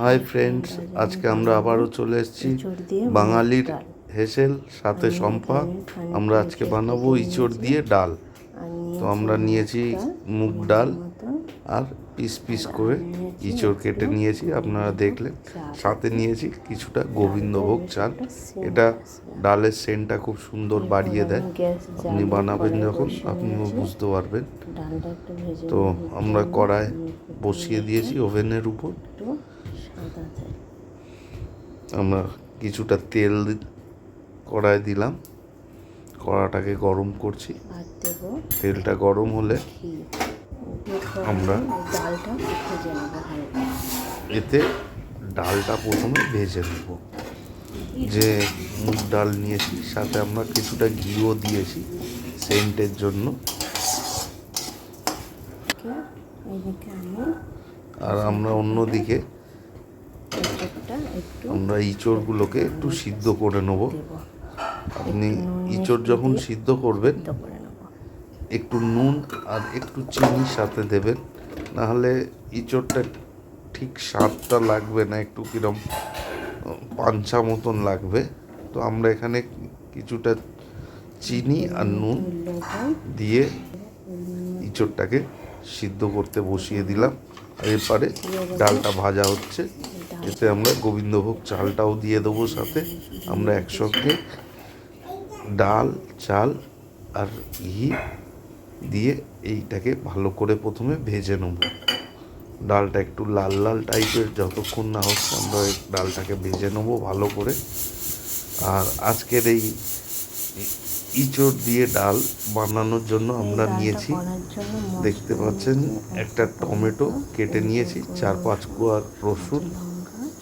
Hi friends, আজকে আমরা আবারও চলে এসেছি বাঙালির হেসেল সাথে শম্পা। আমরা আজকে বানাবো ইঁচড় দিয়ে ডাল। তো আমরা নিয়েছি মুগ ডাল আর পিস পিস করে ইঁচড় কেটে নিয়েছি, আপনারা দেখলেন। সাথে নিয়েছি কিছুটা গোবিন্দভোগ চাল। এটা ডালের সেন্টটা খুব সুন্দর বাড়িয়ে দেয়। আপনি বানাবেন যখন আপনিও বুঝতে পারবেন। তো আমরা কড়াই বসিয়ে দিয়েছি ওভেনের উপর। আমরা কিছুটা তেল কড়ায় দিলাম, কড়াটাকে গরম করছি। তেলটা গরম হলে আমরা এতে ডালটা প্রথমে ভেজে নেব। যে মুগ ডাল নিয়েছি সাথে আমরা কিছুটা ঘিও দিয়েছি সেন্টের জন্য। আর আমরা অন্যদিকে আমরা ইঁচড়গুলোকে একটু সিদ্ধ করে নেব। আপনি ইঁচড় যখন সিদ্ধ করবেন একটু নুন আর একটু চিনির সাথে দেবেন, নাহলে ইঁচড়টা ঠিক স্বাদটা লাগবে না, একটু কিরম পাঞ্চা মতন লাগবে। তো আমরা এখানে কিছুটা চিনি আর নুন দিয়ে ইঁচড়টাকে সিদ্ধ করতে বসিয়ে দিলাম। আর এরপরে ডালটা ভাজা হচ্ছে, এতে আমরা গোবিন্দভোগ চালটাও দিয়ে দেবো সাথে। আমরা একসঙ্গে ডাল, চাল আর ঘি দিয়ে এইটাকে ভালো করে প্রথমে ভেজে নেব। ডালটা একটু লাল লাল টাইপের যতক্ষণ না হচ্ছে আমরা ডালটাকে ভেজে নেবো ভালো করে। আর আজকের এই ইঁচড় দিয়ে ডাল বানানোর জন্য আমরা নিয়েছি, দেখতে পাচ্ছেন, একটা টমেটো কেটে নিয়েছি, 4-5 কোয়া রসুন,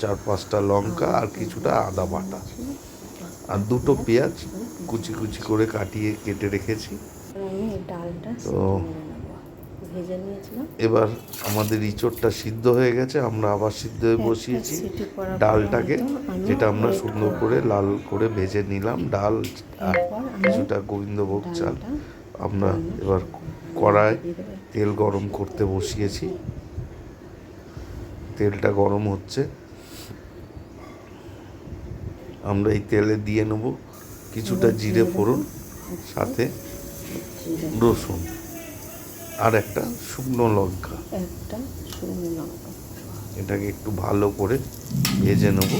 4-5টা লঙ্কা আর কিছুটা আদা বাটা, আর 2টো পেঁয়াজ কুচি কুচি করে কাটিয়ে কেটে রেখেছি। তো এবার আমাদের ইঁচড়টা সিদ্ধ হয়ে গেছে, আমরা আবার সিদ্ধ হয়ে বসিয়েছি ডালটাকে, যেটা আমরা সুন্দর করে লাল করে ভেজে নিলাম। ডাল আর কিছুটা গোবিন্দভোগ চাল। আমরা এবার কড়ায় তেল গরম করতে বসিয়েছি, তেলটা গরম হচ্ছে। আমরা এই তেলে দিয়ে নেব কিছুটা জিরে ফোড়ন, সাথে রসুন আর একটা শুকনো লঙ্কা। এটাকে একটু ভালো করে ভেজে নেব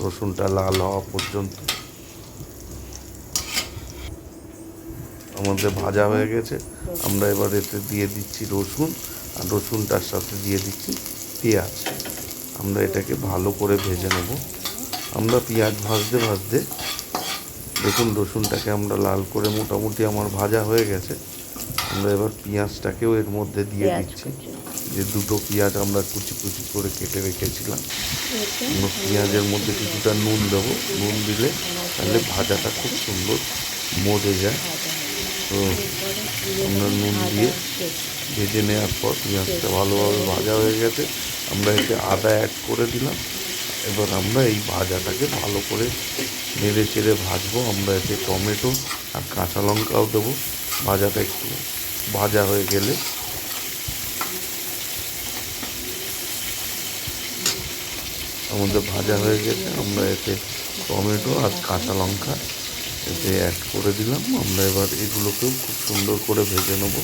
রসুনটা লাল হওয়া পর্যন্ত। আমাদের ভাজা হয়ে গেছে, আমরা এবার এতে দিয়ে দিচ্ছি রসুন, আর রসুনটার সাথে দিয়ে দিচ্ছি পেঁয়াজ। আমরা এটাকে ভালো করে ভেজে নেব। আমরা পেঁয়াজ ভাজতে ভাজতে দেখুন রসুনটাকে আমরা লাল করে মোটামুটি আমার ভাজা হয়ে গেছে। আমরা এবার পেঁয়াজটাকেও এর মধ্যে দিয়ে দিচ্ছি, যে 2টো পেঁয়াজ আমরা কুচি কুচি করে কেটে রেখেছিলাম। আমরা পেঁয়াজের মধ্যে কিছুটা নুন দেবো, নুন দিলে তাহলে ভাজাটা খুব সুন্দর মজে যায়। তো আমরা নুন দিয়ে ভেজে নেওয়ার পর পেঁয়াজটা ভালোভাবে ভাজা হয়ে গেছে, আমরা এতে আদা অ্যাড করে দিলাম। এবার আমরা এই ভাজাটাকে ভালো করে নেড়ে চেড়ে ভাজবো। আমরা এতে টমেটো আর কাঁচা লঙ্কাও দেবো। ভাজাটা একটু ভাজা হয়ে গেলে আমাদের ভাজা হয়ে গেছে, আমরা এতে টমেটো আর কাঁচা লঙ্কা এতে অ্যাড করে দিলাম। আমরা এবার এগুলোকেও খুব সুন্দর করে ভেজে নেব।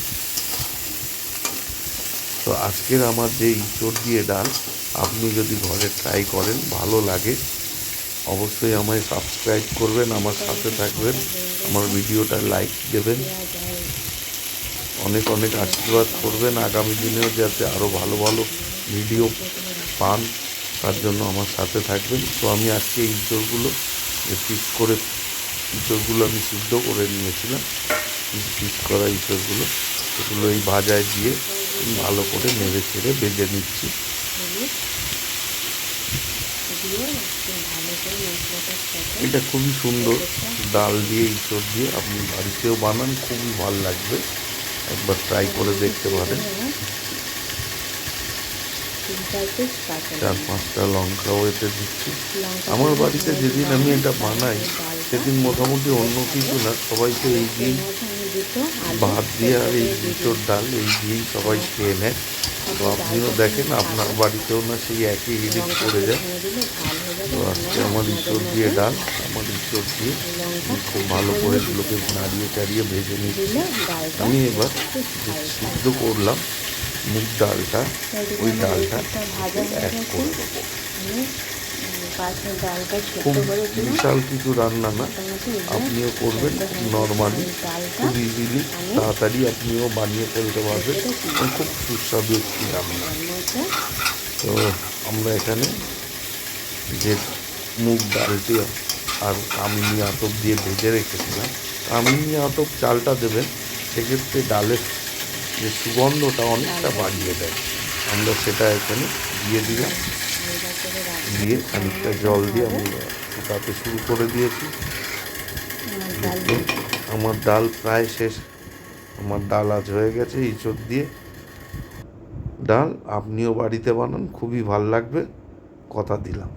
তো আজকের আমার যে ইঁচড় দিয়ে ডাল, আপনি যদি ঘরে ট্রাই করেন, ভালো লাগে, অবশ্যই আমায় সাবস্ক্রাইব করবেন, আমার সাথে থাকবেন, আমার ভিডিওটা লাইক দেবেন, অনেক অনেক আশীর্বাদ করবেন। আগামী দিনেও যাতে আরও ভালো ভালো ভিডিও পান, তার জন্য আমার সাথে থাকবেন। তো আমি আজকে ইঁচড়গুলো ইঁচড়গুলো আমি সিদ্ধ করে নিয়েছিলাম, পিস করা ইঁচড়গুলো, এগুলো এই ভাজায় দিয়ে ভালো করে নেড়ে ছেড়ে ভেজে নিচ্ছি। এটা খুবই সুন্দর, ডাল দিয়ে ইঁচড় দিয়ে আপনি বাড়িতেও বানান, খুবই ভালো লাগবে, একবার ট্রাই করে দেখতে পারেন। 4-5টা লঙ্কাও এতে দিচ্ছি। আমার বাড়িতে যেদিন আমি এটা বানাই সেদিন মোটামুটি অন্য কিছু না, সবাইকে এই দিন ভাত দিয়ে আর এই ইঁচোড় ডাল এই দিয়েই সবাই খেয়ে নেয়। তো আপনিও দেখেন আপনার বাড়িতেও না সেই একই জিনিস করে যায়। তো আজকে আমার ইঁচোড় দিয়ে ডাল, আমার ইঁচোড় দিয়ে খুব ভালো করে এগুলোকে নাড়িয়ে চাড়িয়ে ভেজে নিচ্ছি। আমি এবার যে সিদ্ধ করলাম মুগ ডালটা, ওই ডালটা অ্যাড করে দেবো। খুব বিশাল কিছু রান্না না, আপনিও করবেন নর্মালি, খুব ইজিলি, তাড়াতাড়ি আপনিও বানিয়ে ফেলতে পারবেন। খুব সুস্বাদু একটি রান্না। তো আমরা এখানে যে মুগ ডালটি আর কামিনী আতপ দিয়ে ভেজে রেখেছিলাম, কামিনী আতপ চালটা দেবেন, সেক্ষেত্রে ডালের যে সুগন্ধটা অনেকটা বাড়িয়ে দেয়। আমরা সেটা এখানে দিয়ে দিলাম, দিয়ে খানিকটা জল দিয়ে আমরা ফুটাতে শুরু করে দিয়েছি। আমার ডাল প্রায় শেষ, আমার ডাল আজ হয়ে গেছে ইঁচড় দিয়ে ডাল। আপনিও বাড়িতে বানান, খুবই ভাল লাগবে, কথা দিলাম।